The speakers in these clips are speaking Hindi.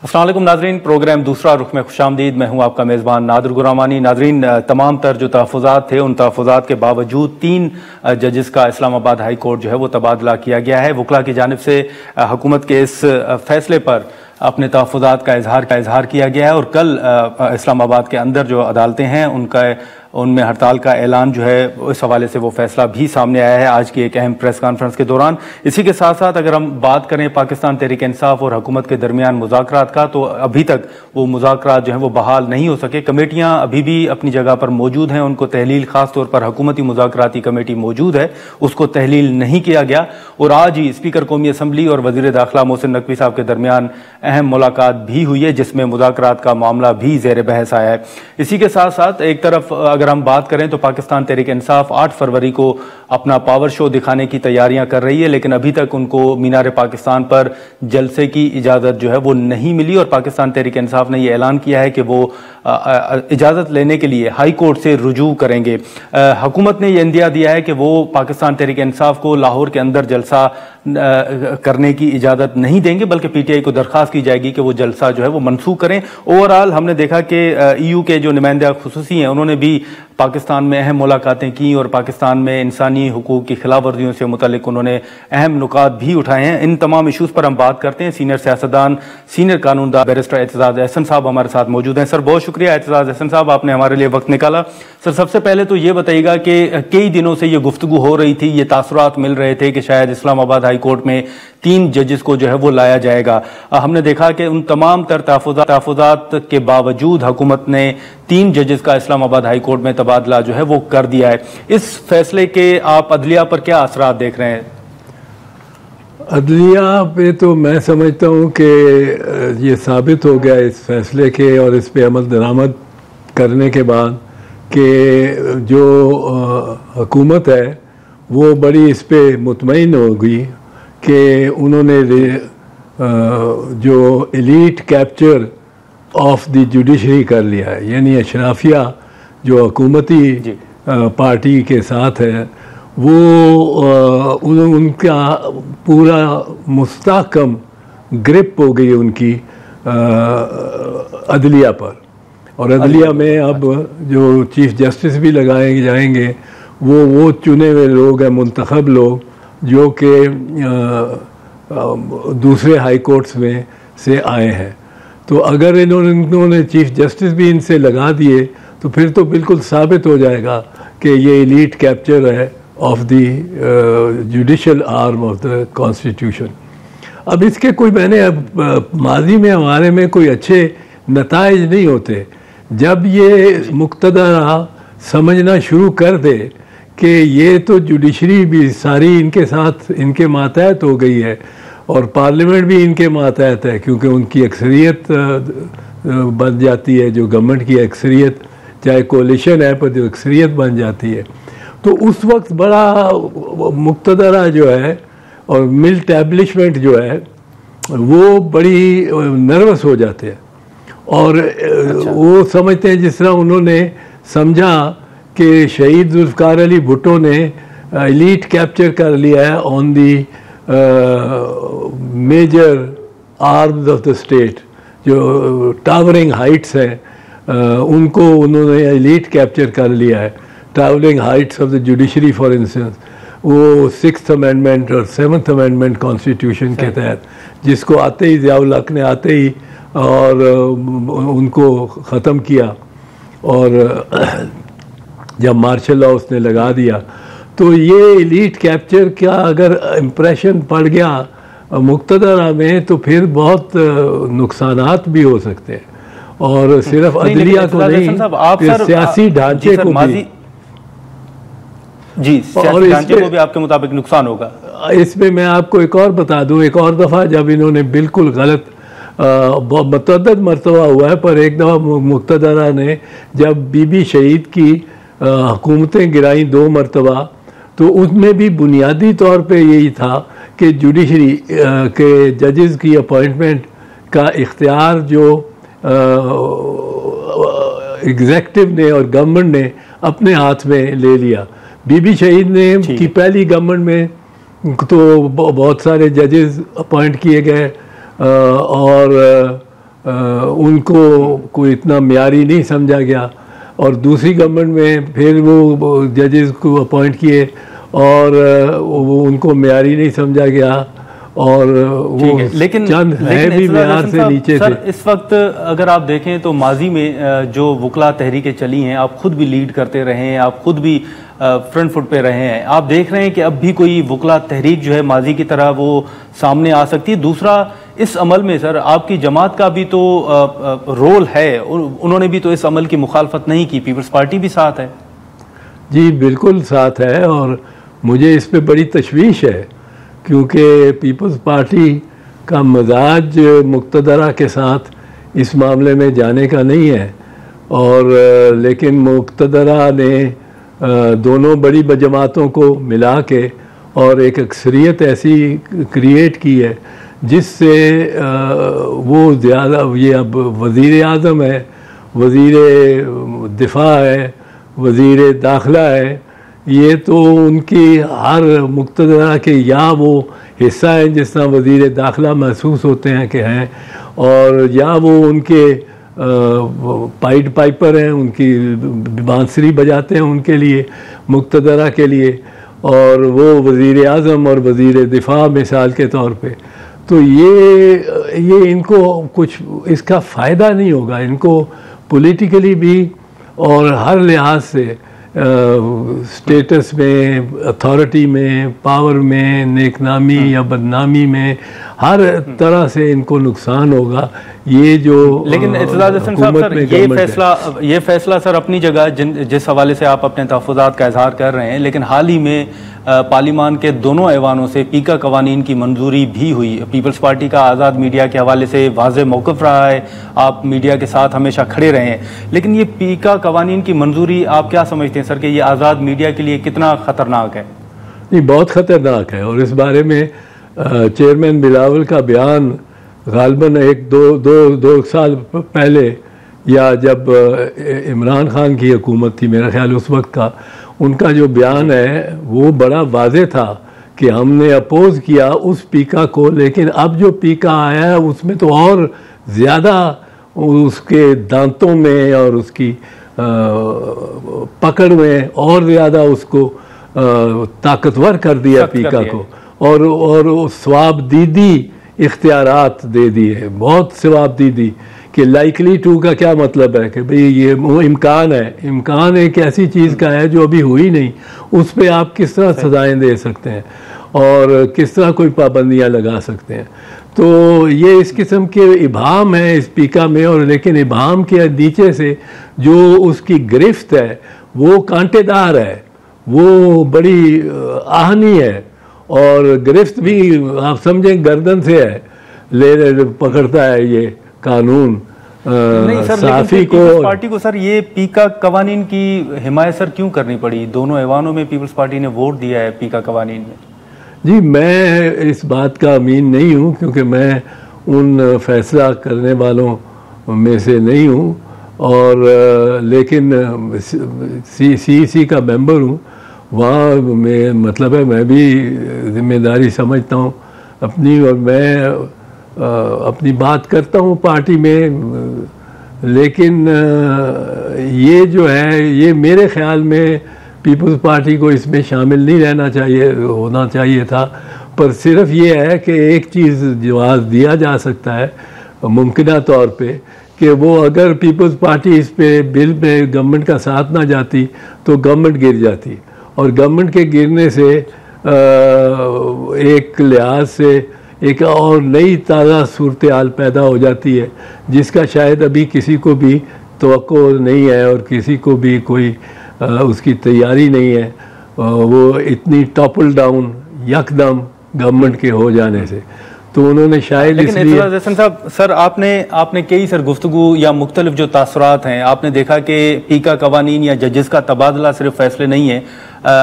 अस्सलाम वालेकुम नाजरीन, प्रोग्राम दूसरा रुख में खुशामदीद। मैं हूं आपका मेज़बान नादिर गुरामानी। नाजरीन, तमाम तर जो तहफ़्फ़ुज़ात थे उन तहफ़्फ़ुज़ात के बावजूद 3 जजेस का इस्लामाबाद हाई कोर्ट जो है वो तबादला किया गया है। वकला की जानिब से हुकूमत के इस फैसले पर अपने तहफ़्फ़ुज़ात का इजहार किया गया है और कल इस्लामाबाद के अंदर जो अदालतें हैं उनमें हड़ताल का ऐलान जो है इस हवाले से वो फैसला भी सामने आया है आज की एक अहम प्रेस कॉन्फ्रेंस के दौरान। इसी के साथ साथ अगर हम बात करें पाकिस्तान तहरीक इंसाफ और हुकूमत के दरमियान मुज़ाकरात का, तो अभी तक वो मुज़ाकरात जो हैं वो बहाल नहीं हो सके। कमेटियां अभी भी अपनी जगह पर मौजूद हैं, उनको तहलील खास तौर पर हुकूमती मुज़ाकराती कमेटी मौजूद है, उसको तहलील नहीं किया गया। और आज ही स्पीकर कौमी असम्बली और वज़ीर दाखिला मोहसिन नकवी साहब के दरमियान अहम मुलाकात भी हुई है, जिसमें मुज़ाकरात का मामला भी ज़ेर बहस आया है। इसी के साथ साथ एक तरफ अगर हम बात करें तो पाकिस्तान तहरीक इंसाफ 8 फरवरी को अपना पावर शो दिखाने की तैयारियां कर रही है, लेकिन अभी तक उनको मीनार पाकिस्तान पर जलसे की इजाज़त जो है वो नहीं मिली। और पाकिस्तान तहरीक इंसाफ ने यह ऐलान किया है कि वो इजाज़त लेने के लिए हाई कोर्ट से रुजू करेंगे। हुकूमत ने यह इंदिया दिया है कि वो पाकिस्तान तहरीक इंसाफ को लाहौर के अंदर जलसा करने की इजाज़त नहीं देंगे, बल्कि पीटीआई को दरख्वास्त की जाएगी कि वो जलसा जो है वो मनसूख करें। ओवरऑल हमने देखा कि ईयू के जो नुमाइंदा खुसूसी हैं उन्होंने भी पाकिस्तान में अहम मुलाकातें की और पाकिस्तान में इंसानी हुकूक की खिलाफ वर्जियों से मुतल्लिक उन्होंने अहम नुकात भी उठाए हैं। इन तमाम इशूज़ पर हम बात करते हैं। सीनियर सियासतदान, सीनियर कानूनदान बैरिस्टर एतजाज़ एहसन साहब हमारे साथ मौजूद हैं। सर, बहुत शुक्रिया एतजाज़ एहसन साहब, आपने हमारे लिए वक्त निकाला। सर, सबसे पहले तो ये बताइएगा कि कई दिनों से ये गुफ्तगू हो रही थी, ये तासुरात मिल रहे थे कि शायद इस्लामाबाद हाई कोर्ट में 3 जजेस को जो है वो लाया जाएगा। हमने देखा कि उन तमाम तर तहफ़्फ़ुज़ात के बावजूद हुकूमत ने 3 जजेस का इस्लामाबाद हाई कोर्ट में तबादला जो है वो कर दिया है। इस फैसले के आप अदलिया पर क्या असरात देख रहे हैं? अदलिया पे तो मैं समझता हूँ कि ये साबित हो गया इस फैसले के और इस पे अमल दरामद करने के बाद कि जो हुकूमत है वो बड़ी इस पे मुतमईन हो गई कि उन्होंने जो elite capture of the judiciary कर लिया है, यानी अशराफिया जो हुकूमती पार्टी के साथ है वो उनका पूरा मुस्तहकम ग्रिप हो गई उनकी अदलिया पर। और अदलिया में अब जो चीफ जस्टिस भी लगाए जाएंगे वो चुने हुए लोग हैं, मुंतखब लोग, जो कि दूसरे हाई कोर्ट्स में से आए हैं। तो अगर इन्होंने चीफ जस्टिस भी इनसे लगा दिए तो फिर तो बिल्कुल साबित हो जाएगा कि ये एलीट कैप्चर है of the judicial arm of the constitution. अब इसके कोई माजी में हमारे में कोई अच्छे नताइज नहीं होते। जब ये मुक्तदरा समझना शुरू कर दे कि ये तो जुडिशरी भी सारी इनके साथ इनके मातहत हो गई है और पार्लियामेंट भी इनके मातहत है, क्योंकि उनकी अक्सरियत बन जाती है, जो गवर्नमेंट की अक्सरियत, चाहे कोलिशन है पर जो अक्सरियत बन जाती है, तो उस वक्त बड़ा मुक्तदरा जो है और मिल एस्टैब्लिशमेंट जो है वो बड़ी नर्वस हो जाते हैं और वो समझते हैं, जिस तरह उन्होंने समझा कि शहीद जुल्फ़िकार अली भुट्टो ने एलीट कैप्चर कर लिया है on the major arms of the state, जो टावरिंग हाइट्स हैं उनको उन्होंने एलीट कैप्चर कर लिया है। Towering heights of the judiciary for instance, वो 6th अमेंडमेंट और 7th अमेंडमेंट कॉन्स्टिट्यूशन के तहत, जिसको आते ही ज़ियाउल हक ने आते ही और उनको ख़त्म किया और जब मार्शल लॉ उसने लगा दिया, तो ये एलीट कैप्चर का अगर इम्प्रेशन पड़ गया मुक्तदरा में तो फिर बहुत नुकसानात भी हो सकते हैं और सिर्फ अदलिया को नहीं, सियासी ढांचे को भी, जी, सियासी ढांचे को भी आपके मुताबिक नुकसान होगा। इसमें मैं आपको एक और बता दूं, एक और दफ़ा जब इन्होंने बिल्कुल गलत मतअद्दद मरतबा हुआ है, पर एक दफ़ा मुक्तदरा ने जब बीबी शहीद की हुकूमतें गिराई 2 मरतबा, तो उसमें भी बुनियादी तौर पे यही था कि जुडिशरी के जजेस की अपॉइंटमेंट का इख्तियार जो एग्जेक्टिव ने और गवर्नमेंट ने अपने हाथ में ले लिया। बीबी शहीद ने की पहली गवर्नमेंट में तो बहुत सारे जजेस अपॉइंट किए गए और उनको कोई इतना म्यारी नहीं समझा गया, और दूसरी गवर्नमेंट में फिर वो जजेस को अपॉइंट किए और वो उनको म्यारी नहीं समझा गया, और वो लेकिन भी म्यार से नीचे थे। इस वक्त अगर आप देखें तो माजी में जो वकला तहरीकें चली हैं, आप खुद भी लीड करते रहे हैं, आप खुद भी फ्रंट फुट पे रहे हैं, आप देख रहे हैं कि अब भी कोई वकला तहरीक जो है माजी की तरह वो सामने आ सकती है। दूसरा, इस अमल में सर आपकी जमात का भी तो रोल है, उन्होंने भी तो इस अमल की मुखालफत नहीं की, पीपल्स पार्टी भी साथ है। जी बिल्कुल साथ है, और मुझे इस पे बड़ी तशवीश है, क्योंकि पीपल्स पार्टी का मजाज मुक्तदरा के साथ इस मामले में जाने का नहीं है, और लेकिन मुक्तदरा ने दोनों बड़ी जमातों को मिला के और एक अक्सरियत ऐसी क्रिएट की है जिससे वो ज़्यादा, ये अब वज़ीर आज़म है, वज़ीर दिफा है, वज़ीर दाखिला है, ये तो उनकी हर मुक्तदरा के या वो हिस्सा है, जिस तरह वज़ीर दाखिला महसूस होते हैं कि हैं, और या वो उनके पाइड पाइपर हैं, उनकी बांसुरी बजाते हैं उनके लिए, मुक्तदरा के लिए, और वो वज़ीर आज़म और वज़ीर दिफा मिसाल के तौर पे। तो ये इनको कुछ इसका फ़ायदा नहीं होगा, इनको पॉलिटिकली भी और हर लिहाज से स्टेटस में, अथॉरिटी में, पावर में, नेकनामी या बदनामी में, हर तरह से इनको नुकसान होगा। ये जो लेकिन इत्तेजाद हसन साहब सर, ये फैसला सर अपनी जगह जिस हवाले से आप अपने तहफ़्फ़ुज़ात का इजहार कर रहे हैं, लेकिन हाल ही में पार्लिमान के दोनों ऐवानों से पीका कवानीन की मंजूरी भी हुई। पीपल्स पार्टी का आज़ाद मीडिया के हवाले से वाज़ेह मौक़िफ़ रहा है, आप मीडिया के साथ हमेशा खड़े रहे हैं, लेकिन ये पीका कवानीन की मंजूरी आप क्या समझते हैं सर कि ये आज़ाद मीडिया के लिए कितना ख़तरनाक है? नहीं, बहुत ख़तरनाक है, और इस बारे में चेयरमैन बिलावल का बयान गालबन दो साल पहले, या जब इमरान खान की हुकूमत थी मेरा ख्याल उस वक्त का, उनका जो बयान है वो बड़ा वाज़ेह था कि हमने अपोज़ किया उस पीका को, लेकिन अब जो पीका आया है उसमें तो और ज़्यादा उसके दांतों में और उसकी पकड़ में और ज़्यादा उसको ताकतवर कर दिया पीका को, और स्वाबदीदी इख्तियारात दे दिए, बहुत स्वाबदीदी कि लाइकली टू का क्या मतलब है कि भाई ये वो इम्कान है, इम्कान एक ऐसी चीज़ का है जो अभी हुई नहीं, उस पर आप किस तरह सजाएं दे सकते हैं और किस तरह कोई पाबंदियां लगा सकते हैं। तो ये इस किस्म के इबाम है इस पीका में, और लेकिन इबाम के नीचे से जो उसकी गिरफ्त है वो कांटेदार है, वो बड़ी आहनी है, और गिरफ्त भी आप समझें गर्दन से है, ले पकड़ता है ये कानून नहीं सर, साफी को। पार्टी को सर ये पीका कवानीन की हिमायत सर क्यों करनी पड़ी? दोनों ऐवानों में पीपल्स पार्टी ने वोट दिया है पीका कवानीन में। जी मैं इस बात का अमीन नहीं हूँ, क्योंकि मैं उन फैसला करने वालों में से नहीं हूँ, और लेकिन सी का मेंबर हूँ, वहाँ में मतलब है मैं भी जिम्मेदारी समझता हूँ अपनी, और मैं अपनी बात करता हूँ पार्टी में, लेकिन ये जो है ये मेरे ख्याल में पीपल्स पार्टी को इसमें शामिल नहीं रहना चाहिए, होना चाहिए था। पर सिर्फ ये है कि एक चीज़ जवाब दिया जा सकता है मुमकिना तौर पे कि वो अगर पीपल्स पार्टी इस पे बिल पे गवर्नमेंट का साथ ना जाती तो गवर्नमेंट गिर जाती, और गवर्नमेंट के गिरने से एक लिहाज से एक और नई ताज़ा सूरत हाल पैदा हो जाती है, जिसका शायद अभी किसी को भी तवक्को नहीं है और किसी को भी कोई उसकी तैयारी नहीं है, वो इतनी टॉपल डाउन यकदम गवर्नमेंट के हो जाने से। तो उन्होंने शायद इसलिए हसन साहब सर आपने कई सर गुफ्तगू या मुख्तलिफ जो तासुरात हैं, आपने देखा कि पीका कवानीन या जजेस का तबादला सिर्फ फैसले नहीं है,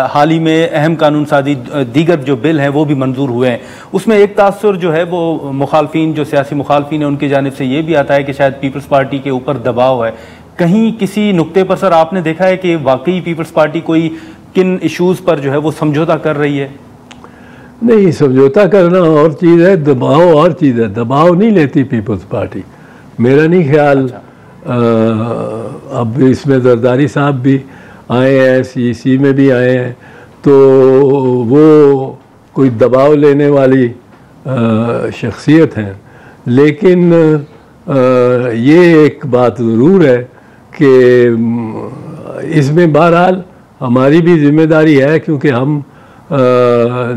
हाल ही में अहम कानून साजी दीगर जो बिल हैं वो भी मंजूर हुए हैं। उसमें एक तासुर जो है वो मुखालफिन, जो सियासी मुखालफिन है उनकी जानिब से ये भी आता है कि शायद पीपल्स पार्टी के ऊपर दबाव है। कहीं किसी नुक्ते पर सर आपने देखा है कि वाकई पीपल्स पार्टी कोई किन इशूज़ पर जो है वो समझौता कर रही है? नहीं, समझौता करना और चीज़ है, दबाव और चीज़ है। दबाव नहीं लेती पीपल्स पार्टी, मेरा नहीं ख्याल। अब इसमें जरदारी साहब भी आए हैं, सीसी में भी आए हैं, तो वो कोई दबाव लेने वाली शख्सियत हैं। लेकिन ये एक बात ज़रूर है कि इसमें बहरहाल हमारी भी जिम्मेदारी है, क्योंकि हम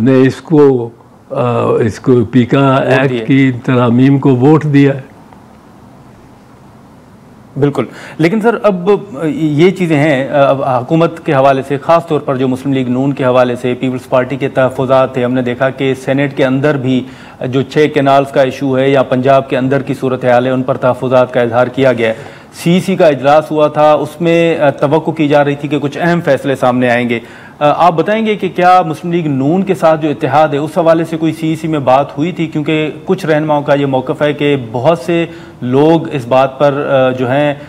ने इसको पीका एक्ट की तरमीम को वोट दिया है। बिल्कुल, लेकिन सर अब ये चीज़ें हैं, अब हुकूमत के हवाले से ख़ास तौर पर जो मुस्लिम लीग नून के हवाले से पीपल्स पार्टी के तहफ़्फ़ुज़ात थे, हमने देखा कि सेनेट के अंदर भी जो 6 कैनाल्स का इशू है या पंजाब के अंदर की सूरत हाल है, उन पर तहफ़्फ़ुज़ात का इजहार किया गया है। सीईसी का इजलास हुआ था, उसमें तवक्को की जा रही थी कि कुछ अहम फैसले सामने आएंगे। आप बताएंगे कि क्या मुस्लिम लीग नून के साथ जो इत्तेहाद है, उस हवाले से कोई सीईसी में बात हुई थी? क्योंकि कुछ रहनुमाओं का ये मौक़िफ़ है कि बहुत से लोग इस बात पर जो हैं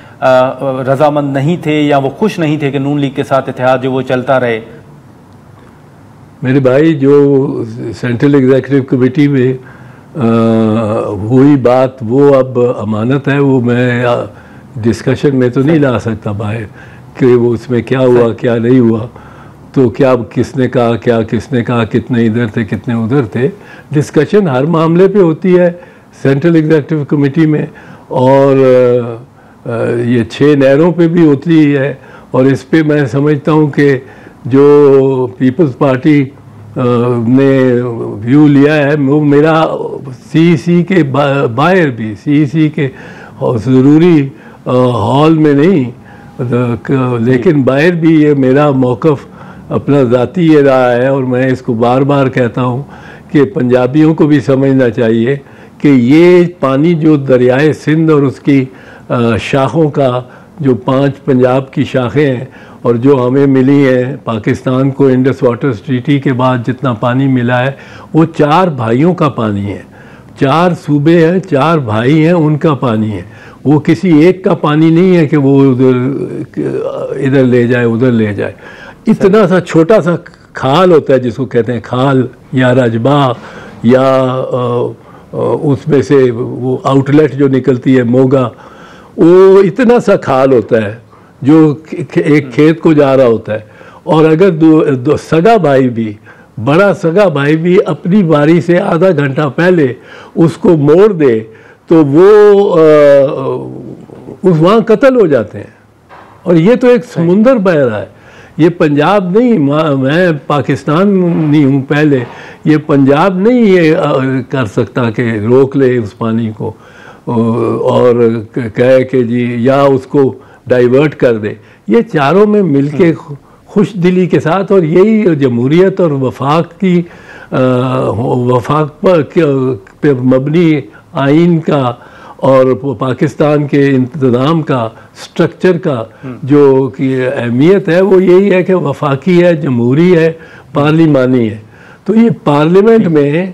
रजामंद नहीं थे या वो खुश नहीं थे कि नून लीग के साथ इत्तेहाद जो वो चलता रहे। मेरे भाई, जो सेंट्रल एग्जीक्यूटिव कमेटी में हुई बात, वो अब अमानत है, वो मैं डिस्कशन में तो नहीं ला सकता बाहर कि वो उसमें क्या हुआ क्या नहीं हुआ, तो क्या किसने कहा क्या किसने कहा, कितने इधर थे कितने उधर थे। डिस्कशन हर मामले पे होती है सेंट्रल एग्जीक्यूटिव कमेटी में, और ये 6 नहरों पे भी होती है। और इस पे मैं समझता हूँ कि जो पीपल्स पार्टी ने व्यू लिया है, वो मेरा सीईसी के बाहर भी, सीईसी के ज़रूरी हॉल में नहीं, लेकिन बाहर भी ये मेरा मौक़िफ़ अपना ज़ाती ये रहा है। और मैं इसको बार बार कहता हूँ कि पंजाबियों को भी समझना चाहिए कि ये पानी जो दरियाए सिंध और उसकी शाखों का, जो 5 पंजाब की शाखें हैं और जो हमें मिली हैं, पाकिस्तान को इंडस वाटर ट्रीटी के बाद जितना पानी मिला है, वो 4 भाइयों का पानी है। 4 सूबे हैं, 4 भाई हैं, उनका पानी है। वो किसी एक का पानी नहीं है कि वो इधर ले जाए उधर ले जाए। इतना सा छोटा सा खाल होता है जिसको कहते हैं खाल या रजबा, या उसमें से वो आउटलेट जो निकलती है मोगा, वो इतना सा खाल होता है जो एक खेत को जा रहा होता है। और अगर सगा भाई भी, बड़ा सगा भाई भी अपनी बारी से आधा घंटा पहले उसको मोड़ दे, तो वो वहाँ कत्ल हो जाते हैं। और ये तो एक समुंदर बह रहा है, ये पंजाब नहीं, मैं पाकिस्तान नहीं हूँ पहले, ये पंजाब नहीं ये कर सकता कि रोक ले उस पानी को और कहे कि जी या उसको डाइवर्ट कर दे। ये चारों में मिलके खुश दिली के साथ, और यही जमहूरियत और वफाक की वफाक पर मबनी आइन का और पाकिस्तान के इंतज़ाम का, स्ट्रक्चर का जो कि अहमियत है, वो यही है कि वफाकी है, जमहूरी है, पार्लिमानी है। तो ये पार्लियामेंट में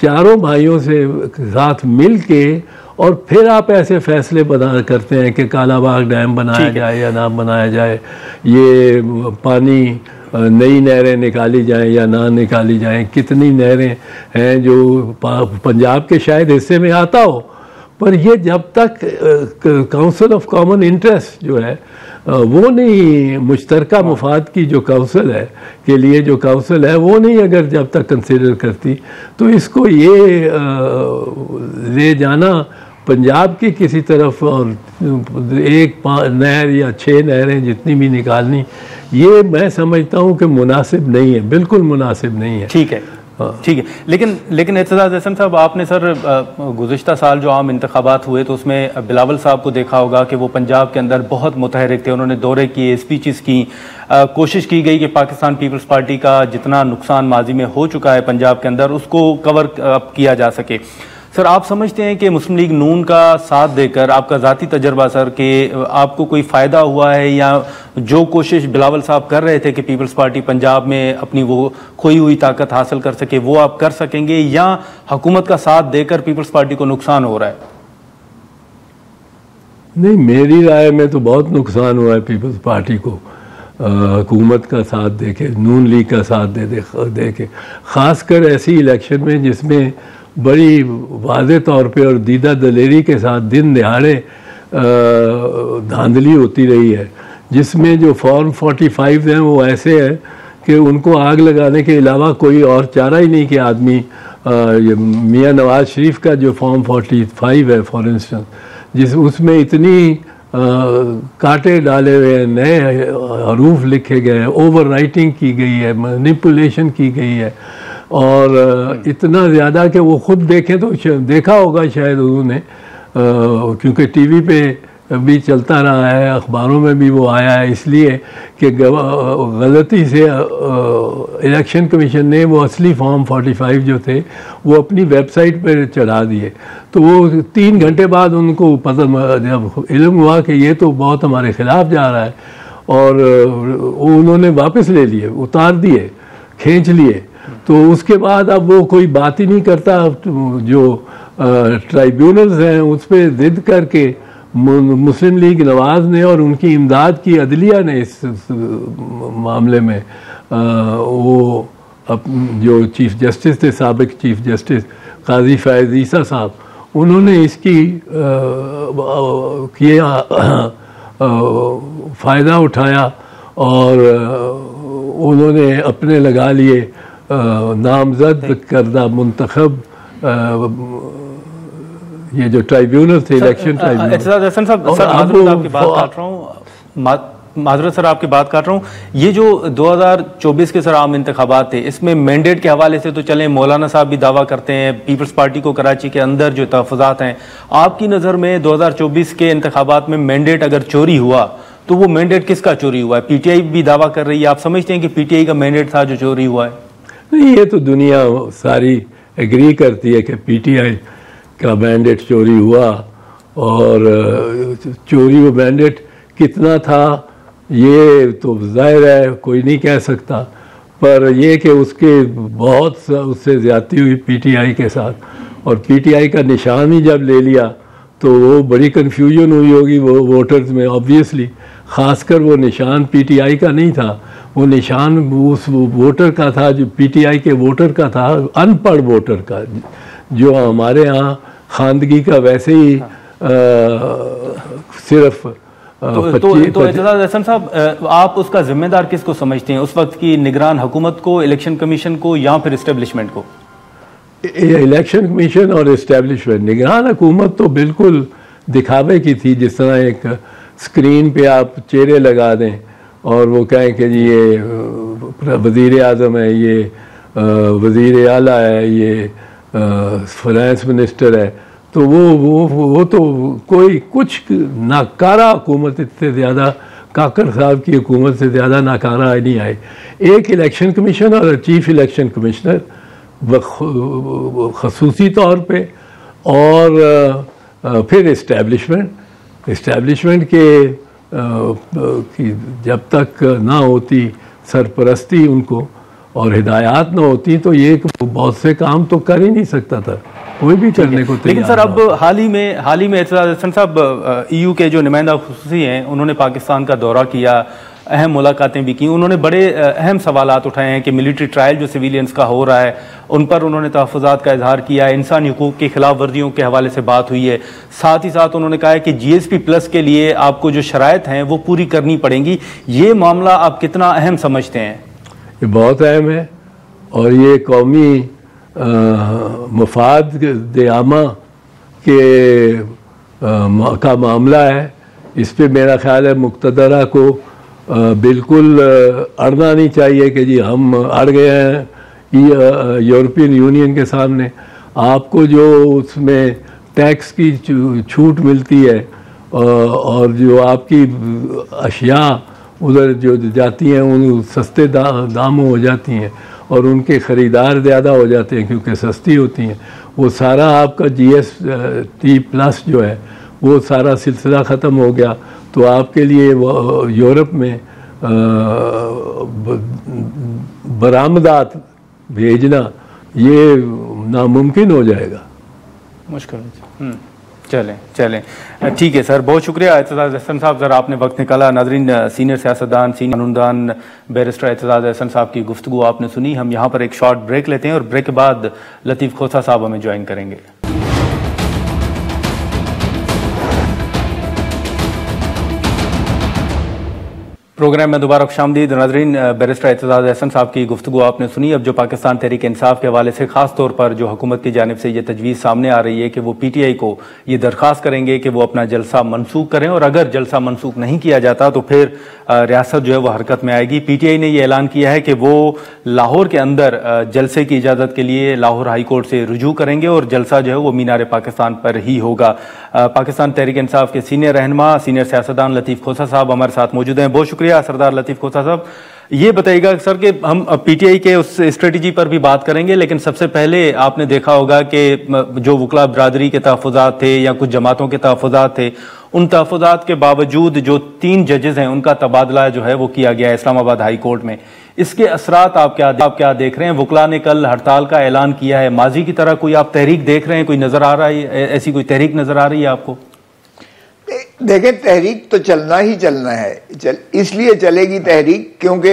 चारों भाइयों से साथ मिल के और फिर आप ऐसे फैसले करते हैं कि कालाबाग डैम बनाया जाए या ना बनाया जाए, ये पानी नई नहरें निकाली जाएं या ना निकाली जाएं। कितनी नहरें हैं जो पंजाब के शायद हिस्से में आता हो, पर ये जब तक काउंसिल ऑफ कॉमन इंटरेस्ट जो है वो नहीं, मुश्तरका मुफाद की जो काउंसिल है के लिए जो काउंसिल है वो नहीं अगर जब तक कंसिडर करती, तो इसको ये ले जाना पंजाब की किसी तरफ और एक नहर या 6 नहरें जितनी भी निकालनी, ये मैं समझता हूँ कि मुनासिब नहीं है, बिल्कुल मुनासिब नहीं है। ठीक है, ठीक है। लेकिन एतजाज़ हसन साहब, आपने सर गुज़िश्ता साल जो आम इंतखाबात हुए तो उसमें बिलावल साहब को देखा होगा कि वो पंजाब के अंदर बहुत मुतहरिक थे, उन्होंने दौरे किए, स्पीचेस की, कोशिश की गई कि पाकिस्तान पीपल्स पार्टी का जितना नुकसान माजी में हो चुका है पंजाब के अंदर उसको कवर अप किया जा सके। सर, आप समझते हैं कि मुस्लिम लीग नून का साथ देकर, आपका ज़ाती तजर्बा सर, कि आपको कोई फ़ायदा हुआ है, या जो कोशिश बिलावल साहब कर रहे थे कि पीपल्स पार्टी पंजाब में अपनी वो खोई हुई ताकत हासिल कर सके, वो आप कर सकेंगे, या हुकूमत का साथ देकर पीपल्स पार्टी को नुकसान हो रहा है? नहीं, मेरी राय में तो बहुत नुकसान हुआ है पीपल्स पार्टी को हुकूमत का साथ देके, नून लीग का साथ दे के, ख़ासकर ऐसी इलेक्शन में जिसमें बड़ी वाज़े तौर पे और दीदा दलेरी के साथ दिन दिहाड़े धांधली होती रही है, जिसमें जो फॉर्म 45 हैं वो ऐसे हैं कि उनको आग लगाने के अलावा कोई और चारा ही नहीं कि आदमी मियाँ नवाज शरीफ का जो फॉर्म 45 है फॉर इंस्टेंस, उसमें इतनी कांटे डाले हुए हैं, नए हरूफ लिखे गए हैं, ओवर राइटिंग की गई है, मैनिपुलेशन की गई है, और इतना ज़्यादा कि वो खुद देखें तो देखा होगा शायद उन्होंने, क्योंकि टीवी पे भी चलता रहा है, अखबारों में भी वो आया है, इसलिए कि गलती से इलेक्शन कमीशन ने वो असली फॉर्म 45 जो थे वो अपनी वेबसाइट पर चढ़ा दिए। तो वो 3 घंटे बाद उनको पता जब इल्म हुआ कि ये तो बहुत हमारे ख़िलाफ़ जा रहा है, और उन्होंने वापस ले लिए, उतार दिए, खींच लिए। तो उसके बाद अब वो कोई बात ही नहीं करता। जो ट्राइब्यूनल्स हैं उस पर ज़िद करके मुस्लिम लीग नवाज़ ने और उनकी इमदाद की अदलिया ने इस मामले में वो जो चीफ़ जस्टिस थे, साबिक़ चीफ़ जस्टिस काजी फैज़ ईसा साहब, उन्होंने इसकी किया फ़ायदा उठाया और उन्होंने अपने लगा लिए नामजद करदा मुंतखब ये जो ट्राइब्यूनल थे, इलेक्शन ट्राइब्यूनल। माजरत सर आपकी बात कर रहा हूँ, ये जो 2024 के सर आम इंतखाबात थे, इसमें मैंडेट के हवाले से तो चले, मौलाना साहब भी दावा करते हैं, पीपल्स पार्टी को कराची के अंदर जो तहफ़्फ़ुज़ात हैं, आपकी नज़र में 2024 के इंतखाबात में मैंडेट अगर चोरी हुआ तो वो मैंडेट किसका चोरी हुआ है? पीटीआई भी दावा कर रही है, आप समझते हैं कि पीटीआई का मैंडेट था जो चोरी हुआ है? नहीं, ये तो दुनिया सारी एग्री करती है कि पीटीआई का मैंडेट चोरी हुआ, और चोरी वो मैंडेट कितना था ये तो जाहिर है कोई नहीं कह सकता, पर ये कि उसके बहुत उससे ज़्यादती हुई पीटीआई के साथ, और पीटीआई का निशान ही जब ले लिया तो वो बड़ी कन्फ्यूजन हुई होगी वो वोटर्स में ऑब्वियसली। ख़ासकर वो निशान पीटीआई का नहीं था, वो निशान उस वोटर का था जो पीटीआई के वोटर का था, अनपढ़ वोटर का, जो हमारे यहाँ खानदगी का वैसे ही सिर्फ तो एतजाज़ हसन साहब, आप उसका जिम्मेदार किसको समझते हैं? उस वक्त की निगरान हुकूमत को, इलेक्शन कमीशन को, या फिर इस्टेब्लिशमेंट को? इलेक्शन कमीशन और इस्टेब्लिशमेंट। निगरान हुकूमत तो बिल्कुल दिखावे की थी, जिस तरह एक स्क्रीन पे आप चेहरे लगा दें और वो कहें कि जी ये वज़ीर आज़म है, ये वज़ीर आला है, ये फाइनेंस मिनिस्टर है, तो वो तो कोई कुछ नाकारा हुकूमत, इससे ज़्यादा काकर साहब की हुकूमत से ज़्यादा नाकारा नहीं आई। एक इलेक्शन कमीशन और चीफ इलेक्शन कमिश्नर खसूसी तौर पे, और फिर इस्टेब्लिशमेंट के की जब तक ना होती सरपरस्ती उनको और हिदायत ना होती तो ये बहुत से काम तो कर ही नहीं सकता था, कोई भी करने को तैयार। लेकिन सर अब हाल ही में एतजाज़ हसन साहब, EU के जो नुमाइंदा खुसूसी हैं, उन्होंने पाकिस्तान का दौरा किया, अहम मुलाकातें भी की, उन्होंने बड़े अहम सवालात उठाए हैं कि मिलिट्री ट्रायल जो सिविलियंस का हो रहा है उन पर उन्होंने तहफ़्फ़ुज़ात का इजहार किया, इंसानी हुकूक की खिलाफ वर्जियों के हवाले से बात हुई है। साथ ही साथ उन्होंने कहा है कि GSP+ के लिए आपको जो शराइत हैं वो पूरी करनी पड़ेंगी। ये मामला आप कितना अहम समझते हैं? ये बहुत अहम है, और ये कौमी मफाद आमा के का मामला है। इस पर मेरा ख्याल है मुक़्तदरा को बिल्कुल अड़ना नहीं चाहिए कि जी हम अड़ गए हैं यूरोपियन यूनियन के सामने। आपको जो उसमें टैक्स की छूट मिलती है और जो आपकी अशिया उधर जो जाती हैं उन सस्ते दामों हो जाती हैं और उनके ख़रीदार ज़्यादा हो जाते हैं क्योंकि सस्ती होती हैं, वो सारा आपका GST+ जो है वो सारा सिलसिला ख़त्म हो गया। तो आपके लिए वो यूरोप में बरामदात भेजना ये नामुमकिन हो जाएगा। मुश्किल है। चलें चलें, ठीक है सर, बहुत शुक्रिया एतजाज़ अहसन साहब, ज़रा आपने वक्त निकाला। नाज़रीन, सीनियर सियासतदान, सीनियर कानूनदान बैरिस्टर एतजाज़ अहसन साहब की गुफ्तगू आपने सुनी। हम यहाँ पर एक शॉर्ट ब्रेक लेते हैं और ब्रेक के बाद लतीफ़ खोसा साहब हमें ज्वाइन करेंगे। प्रोग्राम में दोबारा खुशामदीद। नाज़रीन, बैरिस्टर एतजाज़ अहसन साहब की गुफ्तगू आपने सुनी। अब जो पाकिस्तान तहरीक इंसाफ के हवाले से ख़ास तौर पर जो हुकूमत की जानिब से ये तजवीज़ सामने आ रही है कि वो PTI को ये दरख्वास्त करेंगे कि वो अपना जलसा मनसूख करें, और अगर जलसा मनसूख नहीं किया जाता तो फिर रियासत जो है वो हरकत में आएगी। PTI ने यह ऐलान किया है कि वो लाहौर के अंदर जलसे की इजाज़त के लिए लाहौर हाई कोर्ट से रुजू करेंगे और जलसा जो है वो मीनार पाकिस्तान पर ही होगा। पाकिस्तान तहरीक इंसाफ के सीनियर रहनुमा, सीनियर सियासतदान लतीफ़ खोसा साहब हमारे साथ मौजूद हैं। बहुत शुक्रिया सरदार लतीफ़ खोसा साहब। ये बताइएगा सर कि हम PTI के उस स्ट्रेटजी पर भी बात करेंगे, लेकिन सबसे पहले आपने देखा होगा कि जो वकला बरादरी के तहफ़्फ़ुज़ात थे या कुछ जमातों के तहफ़्फ़ुज़ात थे, उन तहफ़्फ़ुज़ात के बावजूद जो 3 जजेस हैं उनका तबादला जो है वो किया गया है इस्लामाबाद हाई कोर्ट में। इसके असरात आप क्या देख रहे हैं? वकला ने कल हड़ताल का ऐलान किया है, माजी की तरह कोई आप तहरीक देख रहे हैं, कोई नज़र आ रहा है, ऐसी कोई तहरीक नज़र आ रही है आपको? देखें, तहरीक तो चलना ही चलना है, इसलिए चलेगी तहरीक क्योंकि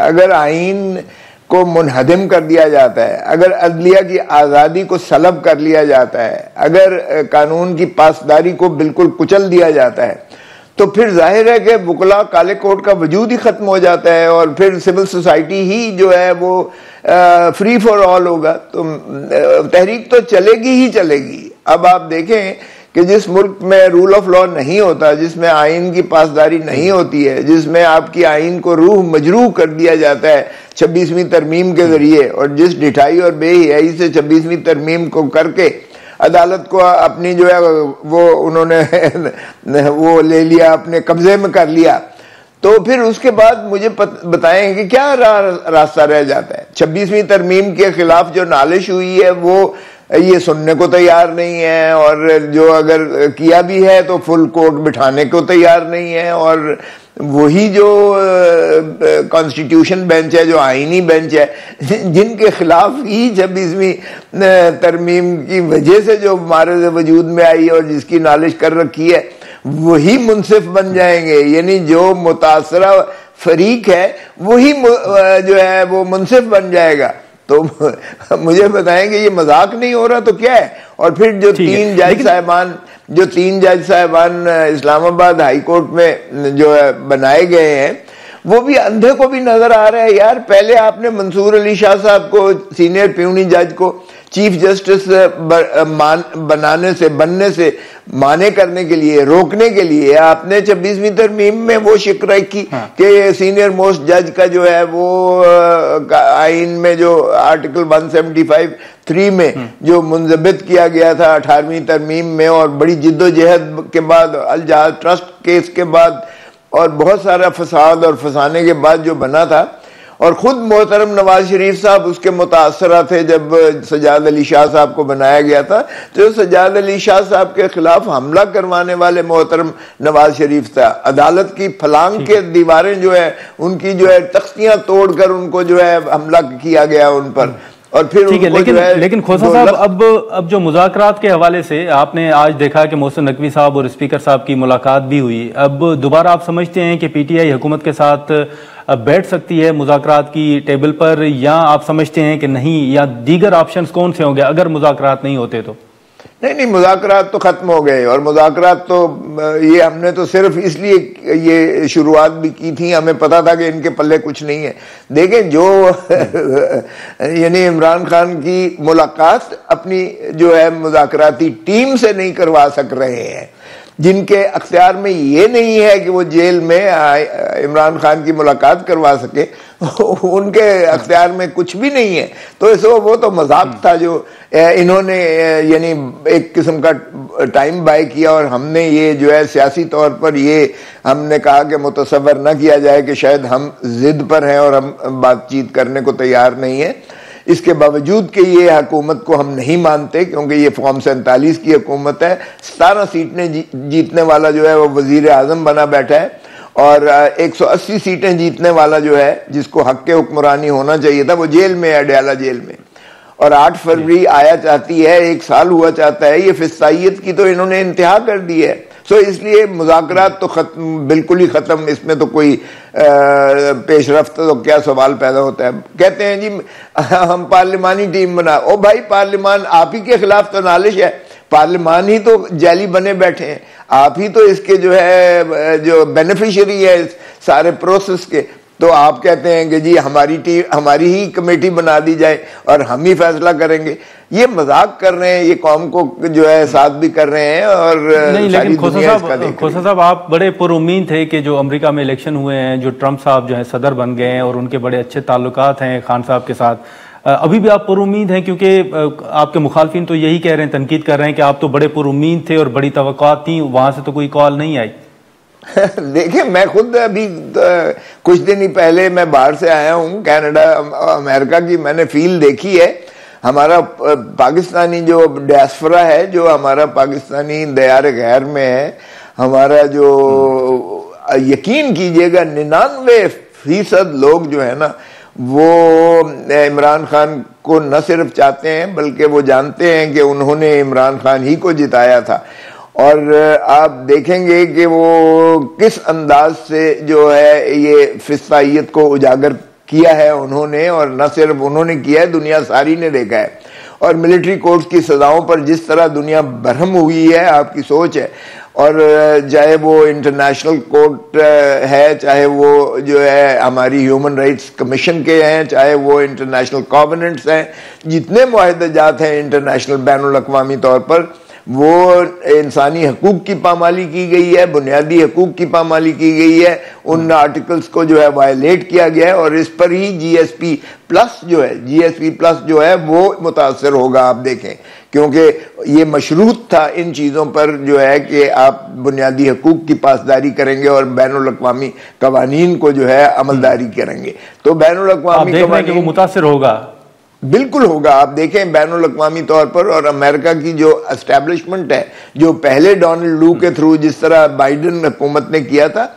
अगर आइन को मुनहदम कर दिया जाता है, अगर अदलिया की आज़ादी को सलब कर लिया जाता है, अगर कानून की पासदारी को बिल्कुल कुचल दिया जाता है, तो फिर जाहिर है कि वकला काले कोर्ट का वजूद ही खत्म हो जाता है और फिर सिविल सोसाइटी ही जो है वो फ्री फॉर ऑल होगा। तो तहरीक तो चलेगी ही चलेगी। अब आप देखें कि जिस मुल्क में रूल ऑफ लॉ नहीं होता, जिसमें आइन की पासदारी नहीं होती है, जिसमें आपकी आइन को रूह मजरूह कर दिया जाता है 26वीं तरमीम के जरिए, और जिस ढिठाई और बेहियाई से 26वीं तरमीम को करके अदालत को अपनी जो है वो उन्होंने वो ले लिया, अपने कब्जे में कर लिया, तो फिर उसके बाद मुझे बताएं कि क्या रास्ता रह जाता है। 26वीं तरमीम के खिलाफ जो नालिश हुई है वो ये सुनने को तैयार नहीं है, और जो अगर किया भी है तो फुल कोर्ट बिठाने को तैयार नहीं है, और वही जो कॉन्स्टिट्यूशन बेंच है, जो आईनी बेंच है, जिनके खिलाफ ही 26वीं तरमीम की वजह से जो मारज़ वजूद में आई और जिसकी नालिश कर रखी है, वही मुनसिफ बन जाएंगे। यानी जो मुतासरा फरीक है वही जो है वो मुनसिफ बन जाएगा। तो मुझे बताएं कि ये मजाक नहीं हो रहा तो क्या है। और फिर जो 3 जज साहिबान इस्लामाबाद हाई कोर्ट में जो है बनाए गए हैं, वो भी अंधे को भी नजर आ रहा है यार। पहले आपने मंसूर अली शाह साहब को, सीनियर प्यूनी जज को, चीफ जस्टिस बनने से माने करने के लिए, रोकने के लिए आपने 26वीं तरमीम में वो शिक्र की कि सीनियर मोस्ट जज का जो है वो आइन में जो आर्टिकल 175(3) में जो मुंजबित किया गया था 18वीं तरमीम में, और बड़ी जिद्दोजहद के बाद, अल जहाज ट्रस्ट केस के बाद और बहुत सारा फसाद और फसाने के बाद जो बना था, और खुद मोहतरम नवाज शरीफ साहब उसके मुतासरा थे जब सजाद अली शाह साहब को बनाया गया था। तो सजाद अली शाह साहब के खिलाफ हमला करवाने वाले मोहतरम नवाज शरीफ था। अदालत की फलांग के दीवारें जो है उनकी जो है तख्तियां तोड़कर उनको जो है हमला किया गया उन पर। और फिर ठीक है, लेकिन खोसा साहब, अब जो मुज़ाकरात के हवाले से आपने आज देखा कि मोहसिन नकवी साहब और स्पीकर साहब की मुलाकात भी हुई। अब दोबारा आप समझते हैं कि PTI हुकूमत के साथ बैठ सकती है मुज़ाकरात की टेबल पर, या आप समझते हैं कि नहीं, या दीगर ऑप्शंस कौन से होंगे अगर मुज़ाकरात नहीं होते तो? नहीं, मुज़ाकरात तो ख़त्म हो गए, और मुज़ाकरात तो ये हमने तो सिर्फ इसलिए ये शुरुआत भी की थी, हमें पता था कि इनके पल्ले कुछ नहीं है। देखें, जो यानी इमरान खान की मुलाकात अपनी जो है मुज़ाकराती टीम से नहीं करवा सक रहे हैं, जिनके अख्तियार में ये नहीं है कि वो जेल में इमरान खान की मुलाकात करवा सके, उनके अख्तियार में कुछ भी नहीं है। तो इसको वो तो मजाक था जो इन्होंने यानी एक किस्म का टाइम बाय किया, और हमने ये जो है सियासी तौर पर ये हमने कहा कि मुतसव्वर न किया जाए कि शायद हम जिद पर हैं और हम बातचीत करने को तैयार नहीं है। इसके बावजूद कि ये हुकूमत को हम नहीं मानते, क्योंकि ये फॉर्म 47 की हुकूमत है, 17 सीटें जीतने वाला जो है वो वजीर आजम बना बैठा है, और 180 सीटें जीतने वाला जो है जिसको हक के हुक्मरानी होना चाहिए था वो जेल में है, अडयाला जेल में। और 8 फरवरी आया चाहती है, 1 साल हुआ चाहता है। ये फिस्तायत की तो इन्होंने इंतहा कर दी है। सो इसलिए मुज़ाकरात तो बिल्कुल ही खत्म, इसमें तो कोई पेशरफ्त तो क्या सवाल पैदा होता है। कहते हैं जी हम पार्लिमानी टीम बना, ओ भाई पार्लिमान आप ही के खिलाफ तो नालिश है, पार्लिमान ही तो जैली बने बैठे हैं, आप ही तो इसके जो है जो बेनिफिशियरी है इस सारे प्रोसेस के। तो आप कहते हैं कि जी हमारी टीम, हमारी ही कमेटी बना दी जाए और हम ही फैसला करेंगे। ये मजाक कर रहे हैं, ये कौम को जो है साथ भी कर रहे हैं। और नहीं, लेकिन खोसा साहब आप बड़े पुरुम्मीद थे कि जो अमेरिका में इलेक्शन हुए हैं, जो ट्रंप साहब जो है सदर बन गए हैं और उनके बड़े अच्छे ताल्लुकात हैं खान साहब के साथ, अभी भी आप पुरुम्मीद हैं? क्योंकि आपके मुखालफिन तो यही कह रहे हैं, तनकीद कर रहे हैं कि आप तो बड़े पुरुम्मीद थे और बड़ी तवक्कुआत थी, वहां से तो कोई कॉल नहीं आई। देखिए मैं खुद अभी कुछ दिन ही पहले मैं बाहर से आया हूँ, कनाडा अमेरिका की मैंने फील देखी है। हमारा पाकिस्तानी जो डायस्पोरा है, जो हमारा पाकिस्तानी दयार गैर में है, हमारा जो यकीन कीजिएगा 99% लोग जो है ना वो इमरान खान को न सिर्फ चाहते हैं बल्कि वो जानते हैं कि उन्होंने इमरान खान ही को जिताया था। और आप देखेंगे कि वो किस अंदाज से जो है ये फिस्तायत को उजागर किया है उन्होंने, और न सिर्फ उन्होंने किया है, दुनिया सारी ने देखा है। और मिलिट्री कोर्ट्स की सजाओं पर जिस तरह दुनिया बरहम हुई है, आपकी सोच है। और चाहे वो इंटरनेशनल कोर्ट है, चाहे वो जो है हमारी ह्यूमन राइट्स कमीशन के हैं, चाहे वो इंटरनेशनल कॉवेनेंट्स हैं, जितने मुआहदात हैं इंटरनेशनल बैनुल अक़वामी तौर पर, वो इंसानी हकूक की पामाली की गई है, बुनियादी हकूक की पामाली की गई है। उन आर्टिकल्स को जो है वायलेट किया गया है और इस पर ही जीएसपी प्लस जो है वो मुतासर होगा। आप देखें, क्योंकि ये मशरूत था इन चीज़ों पर जो है कि आप बुनियादी हकूक की पासदारी करेंगे और बैनुल अक़वामी कवानीन को जो है अमलदारी करेंगे। तो बैनुल अक़वामी कवानीन वो मुतासर होगा, बिल्कुल होगा। आप देखें बैनुल अक़वामी तौर पर, और अमेरिका की जो एस्टेब्लिशमेंट है, जो पहले डोनाल्ड लू के थ्रू जिस तरह बाइडेन हुकूमत ने किया था,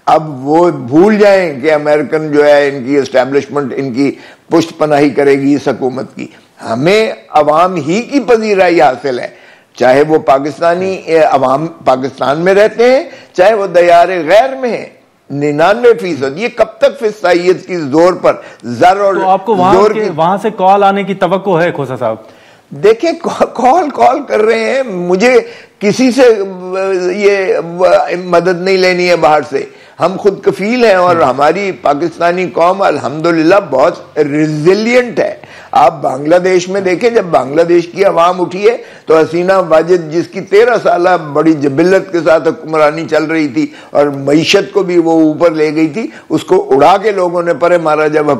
अब वो भूल जाएं कि अमेरिकन जो है इनकी एस्टेब्लिशमेंट इनकी पुष्ट पनाही करेगी इस हुकूमत की। हमें अवाम ही की पजीराई हासिल है, चाहे वो पाकिस्तानी अवाम पाकिस्तान में रहते हैं, चाहे वो दयार गैर में है। 99%। ये कब तक फिस्तायत की जोर पर जर और तो आपको वहां से कॉल आने की तवक्को है खोसा साहब? देखिए कॉल कर रहे हैं, मुझे किसी से ये मदद नहीं लेनी है बाहर से, हम खुद कफील हैं। और हमारी पाकिस्तानी कौम अल्हम्दुलिल्लाह बहुत रिजिलियंट है। आप बांग्लादेश में देखें, जब बांग्लादेश की आवाम उठी है तो हसीना वाजिद जिसकी 13 साल बड़ी जबिल्लत के साथ हुक्मरानी चल रही थी और मईशत को भी वो ऊपर ले गई थी, उसको उड़ा के लोगों ने परे मारा जब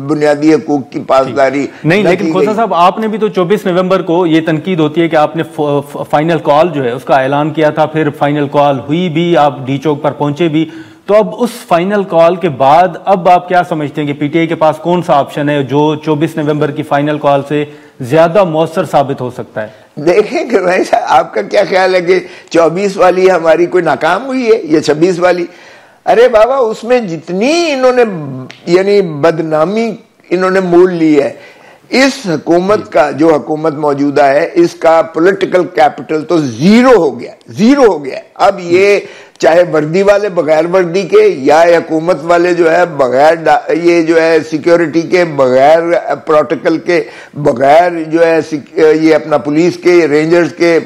बुनियादी हकूक की पासदारी नहीं। लेकिन खोसा साहब आपने भी तो 24 नवंबर को ये तनकीद होती है कि आपने फाइनल कॉल जो है उसका ऐलान किया था, फिर फाइनल कॉल हुई भी, आप डी चौक पर पहुंचे भी। तो अब उस फाइनल कॉल के बाद अब आप क्या समझते हैं कि पीटीआई के पास कौन सा ऑप्शन है जो 24 नवंबर की फाइनल कॉल से ज्यादा मौसर साबित हो सकता है? देखें कि भाई आपका क्या ख्याल है कि 24 वाली हमारी कोई नाकाम हुई है या 26 वाली? अरे बाबा, उसमें जितनी इन्होंने यानी बदनामी इन्होंने मोल ली है, इस हुकूमत का जो हुकूमत मौजूदा है इसका पॉलिटिकल कैपिटल तो जीरो हो गया। अब ये चाहे वर्दी वाले बगैर वर्दी के, या हुकूमत वाले जो है बगैर ये जो है सिक्योरिटी के, बगैर प्रोटोकॉल के, बगैर जो है ये अपना पुलिस के, रेंजर्स के,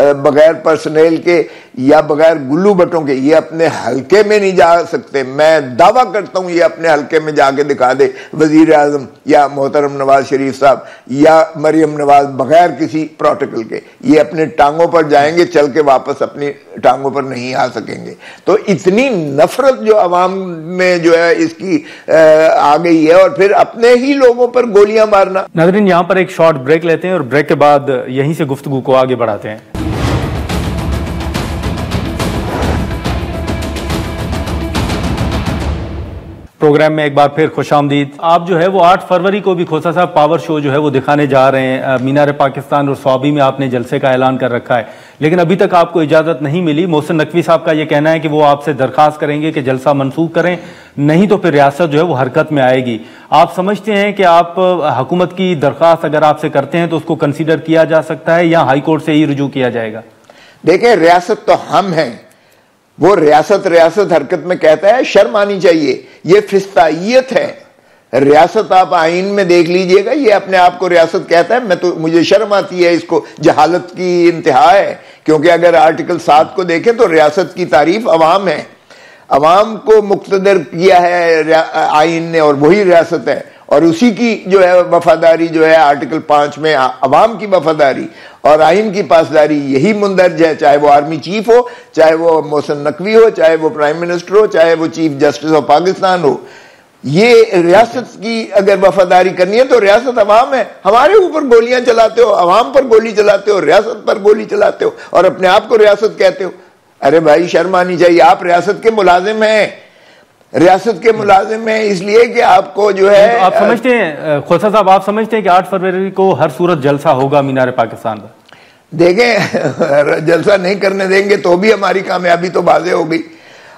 बगैर पर्सनल के या बगैर गुल्लू भट्टों के, ये अपने हलके में नहीं जा सकते। मैं दावा करता हूं ये अपने हलके में जाके दिखा दे वजीर आजम या मोहतरम नवाज शरीफ साहब या मरियम नवाज, बगैर किसी प्रोटोकॉल के ये अपने टांगों पर जाएंगे, चल के वापस अपनी टांगों पर नहीं आ सकेंगे। तो इतनी नफरत जो अवाम में जो है इसकी आ गई है, और फिर अपने ही लोगों पर गोलियां मारना। नाज़रीन, यहां पर एक शॉर्ट ब्रेक लेते हैं और ब्रेक के बाद यहीं से गुफ्तगू को आगे बढ़ाते हैं। प्रोग्राम में एक बार फिर खुशामदीद। आप जो है वो 8 फरवरी को भी खोसा साहब पावर शो जो है वो दिखाने जा रहे हैं। मीनार पाकिस्तान और स्वाबी में आपने जलसे का ऐलान कर रखा है, लेकिन अभी तक आपको इजाज़त नहीं मिली। मोहसिन नकवी साहब का ये कहना है कि वो आपसे दरख्वास्त करेंगे कि जलसा मनसूख करें, नहीं तो फिर रियासत जो है वो हरकत में आएगी। आप समझते हैं कि आप हुकूमत की दरख्वास्त अगर आपसे करते हैं तो उसको कंसीडर किया जा सकता है या हाई कोर्ट से ही रुजू किया जाएगा? देखें, रियासत तो हम हैं, वो रियासत हरकत में कहता है, शर्म आनी चाहिए। ये फिस्तायत है। रियासत आप आइन में देख लीजिएगा, ये अपने आप को रियासत कहता है। मुझे शर्म आती है, इसको जहालत की इंतहा है। क्योंकि अगर आर्टिकल 7 को देखें तो रियासत की तारीफ अवाम है, अवाम को मुक्तदर किया है आइन ने, और वही रियासत है। और उसी की जो है वफादारी जो है आर्टिकल 5 में अवाम की वफादारी और आइन की पासदारी यही मुंदरज है। चाहे वो आर्मी चीफ हो, चाहे वो मोहसिन नकवी हो, चाहे वो प्राइम मिनिस्टर हो, चाहे वो चीफ जस्टिस ऑफ पाकिस्तान हो। ये रियासत की अगर वफादारी करनी है तो रियासत अवाम है। हमारे ऊपर गोलियां चलाते हो, अवाम पर गोली चलाते हो, रियासत पर गोली चलाते हो और अपने आप को रियासत कहते हो। अरे भाई, शर्म आनी चाहिए। आप रियासत के मुलाजिम हैं, रियासत के मुलाजिम हैं, इसलिए कि आपको जो है। आप समझते हैं खोसा साहब, आप समझते हैं कि 8 फरवरी को हर सूरत जलसा होगा मीनार पाकिस्तान पर? देखें, जलसा नहीं करने देंगे तो भी हमारी कामयाबी तो वाज़ेह हो गई।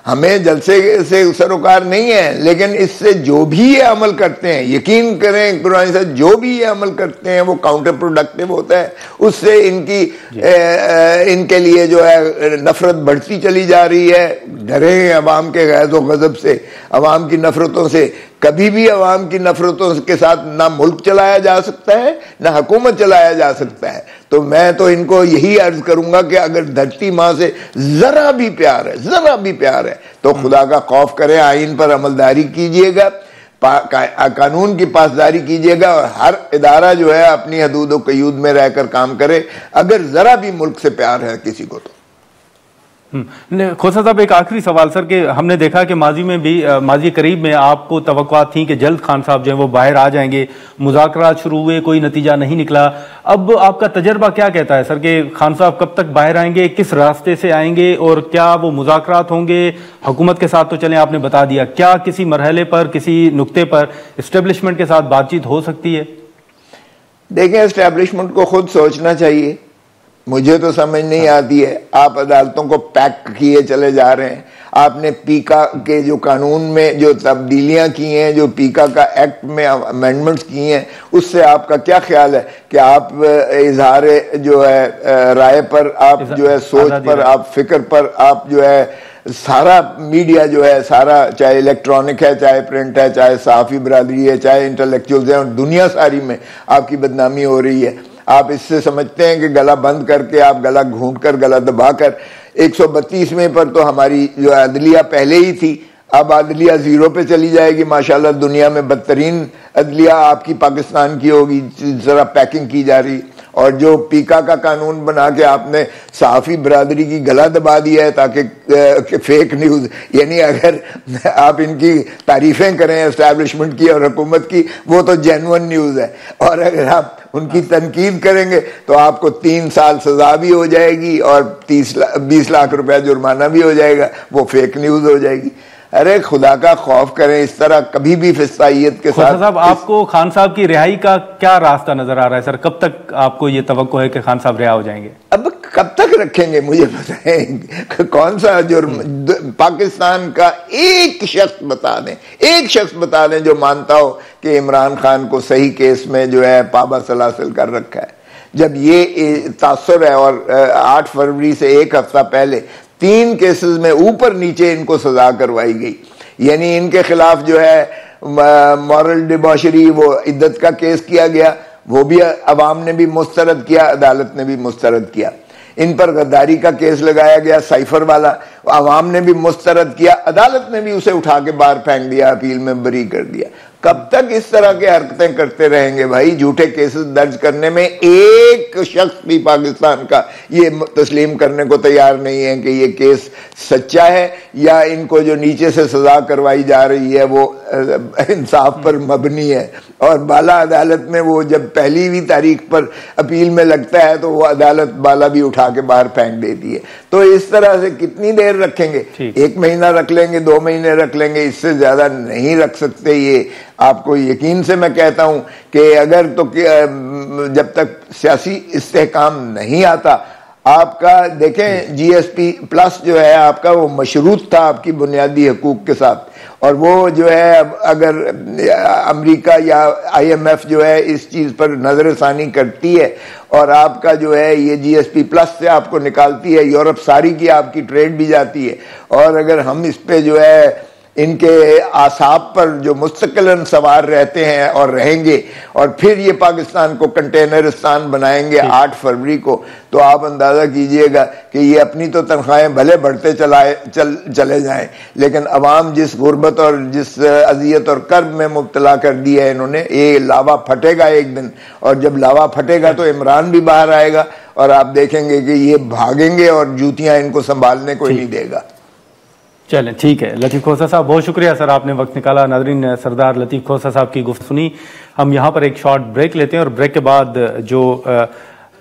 हमें जलसे से सरोकार नहीं है, लेकिन इससे जो भी ये अमल करते हैं, यकीन करें कुरान से, जो भी ये अमल करते हैं वो काउंटर प्रोडक्टिव होता है। उससे इनके लिए जो है नफरत बढ़ती चली जा रही है। डरे अवाम के गैज़ व गज़ब से, अवाम की नफरतों से। कभी भी अवाम की नफरतों के साथ ना मुल्क चलाया जा सकता है, ना हुकूमत चलाया जा सकता है। तो मैं तो इनको यही अर्ज करूंगा कि अगर धरती माँ से जरा भी प्यार है, जरा भी प्यार है, तो खुदा का खौफ करें, आइन पर अमलदारी कीजिएगा, कानून की पासदारी कीजिएगा और हर इदारा जो है अपनी हदूद व कयूद में रहकर काम करे, अगर जरा भी मुल्क से प्यार है किसी को तो। खोसा साहब, एक आखिरी सवाल सर, कि हमने देखा कि माजी करीब में आपको तवक्कुआत थी कि जल्द खान साहब जो है वो बाहर आ जाएंगे, मुज़ाकरात शुरू हुए, कोई नतीजा नहीं निकला। अब आपका तजर्बा क्या कहता है सर कि खान साहब कब तक बाहर आएंगे, किस रास्ते से आएंगे और क्या वो मुज़ाकरात होंगे? हुकूमत के साथ तो चलें, आपने बता दिया, क्या किसी मरहले पर, किसी नुक्ते पर इस्टेब्लिशमेंट के साथ बातचीत हो सकती है? देखें, इस्टेब्लिशमेंट को खुद सोचना चाहिए, मुझे तो समझ नहीं आती है। आप अदालतों को पैक किए चले जा रहे हैं। आपने पीका के जो कानून में जो तब्दीलियां की हैं, जो पीका का एक्ट में अमेंडमेंट्स की हैं, उससे आपका क्या ख्याल है कि आप इजहार जो है राय पर, आप जो है सोच पर, आप फिक्र पर, आप जो है सारा मीडिया जो है, सारा चाहे इलेक्ट्रॉनिक है, चाहे प्रिंट है, चाहे सहाफ़ी बरादरी है, चाहे इंटेलेक्चुअल्स हैं, और दुनिया सारी में आपकी बदनामी हो रही है। आप इससे समझते हैं कि गला बंद करके, आप गला घूंट कर, गला दबाकर 132वें पर तो हमारी जो अदलिया पहले ही थी, अब अदलिया 0 पे चली जाएगी। माशाल्लाह, दुनिया में बदतरीन अदलिया आपकी पाकिस्तान की होगी, जरा पैकिंग की जा रही। और जो पीका का कानून बना के आपने सहाफ़ी बरादरी की गला दबा दिया है ताकि फेक न्यूज़, यानी अगर आप इनकी तारीफ़ें करें एस्टैब्लिशमेंट की और हुकूमत की, वो तो जेन्युइन न्यूज़ है, और अगर आप उनकी तनकीद करेंगे तो आपको 3 साल सजा भी हो जाएगी और 20 लाख रुपया जुर्माना भी हो जाएगा, वो फेक न्यूज़ हो जाएगी। अरे खुदा का खौफ करें, इस तरह कभी भी फिस्तायत के साथ। साहब, आपको खान साहब की रिहाई का क्या रास्ता नजर आ रहा है सर? कब तक आपको ये तवक्को है कि खान साहब रिहा हो जाएंगे? अब कब तक रखेंगे मुझे पता है। कौन सा जुर्म? पाकिस्तान का एक शख्स बता दें, एक शख्स बता दें जो मानता हो कि इमरान खान को सही केस में जो है पाबा सलासिल कर रखा है। जब ये तासुर है, और 8 फरवरी से एक हफ्ता पहले 3 केसेस में ऊपर नीचे इनको सजा करवाई गई, यानी इनके खिलाफ जो है मॉरल डिबॉशरी, वो इद्दत का केस किया गया, वो भी अवाम ने भी मुस्तरद किया, अदालत ने भी मुस्तरद किया। इन पर गद्दारी का केस लगाया गया, साइफर वाला, अवाम ने भी मुस्तरद किया, अदालत ने भी उसे उठा के बाहर फेंक दिया, अपील में बरी कर दिया। कब तक इस तरह की हरकतें करते रहेंगे भाई? झूठे केसेस दर्ज करने में एक शख्स भी पाकिस्तान का ये तस्लीम करने को तैयार नहीं है कि ये केस सच्चा है या इनको जो नीचे से सजा करवाई जा रही है वो इंसाफ पर मबनी है, और बाला अदालत में वो जब पहली भी तारीख पर अपील में लगता है तो वो अदालत बाला भी उठा के बाहर फेंक देती है। तो इस तरह से कितनी देर रखेंगे? 1 महीना रख लेंगे, 2 महीने रख लेंगे, इससे ज्यादा नहीं रख सकते। ये आपको यकीन से मैं कहता हूं कि अगर तो जब तक सियासी इस्तेहकाम नहीं आता, आपका देखें जीएसपी प्लस जो है आपका, वो मशरूत था आपकी बुनियादी हकूक के साथ, और वो जो है अगर अमेरिका या आईएमएफ जो है इस चीज पर नजरसानी करती है और आपका जो है ये जीएसपी प्लस से आपको निकालती है, यूरोप सारी की आपकी ट्रेड भी जाती है। और अगर हम इस पे जो है इनके आसाब पर जो मुस्तकिलन सवार रहते हैं और रहेंगे, और फिर ये पाकिस्तान को कंटेनरिस्तान बनाएंगे 8 फरवरी को, तो आप अंदाजा कीजिएगा कि ये अपनी तो तनख्वाहें भले बढ़ते चले जाएं, लेकिन अवाम जिस गुर्बत और जिस अजियत और कर्ब में मुब्तला कर दिया है इन्होंने, ये लावा फटेगा एक दिन, और जब लावा फटेगा तो इमरान भी बाहर आएगा और आप देखेंगे कि ये भागेंगे और जूतियां इनको संभालने को ही नहीं देगा। चलें, ठीक है। लतीफ़ खोसा साहब, बहुत शुक्रिया सर, आपने वक्त निकाला। नाज़रीन, सरदार लतीफ़ खोसा साहब की गुफ्तगू सुनी। हम यहाँ पर एक शॉर्ट ब्रेक लेते हैं और ब्रेक के बाद जो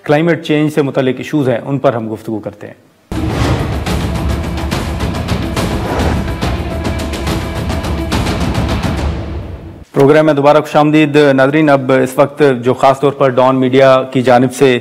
क्लाइमेट चेंज से मुतल्लिक इशूज़ हैं उन पर हम गुफ्तगू करते हैं। प्रोग्राम में दोबारा खुशामदीद। नाज़रीन, अब इस वक्त जो ख़ास तौर पर डॉन मीडिया की जानिब से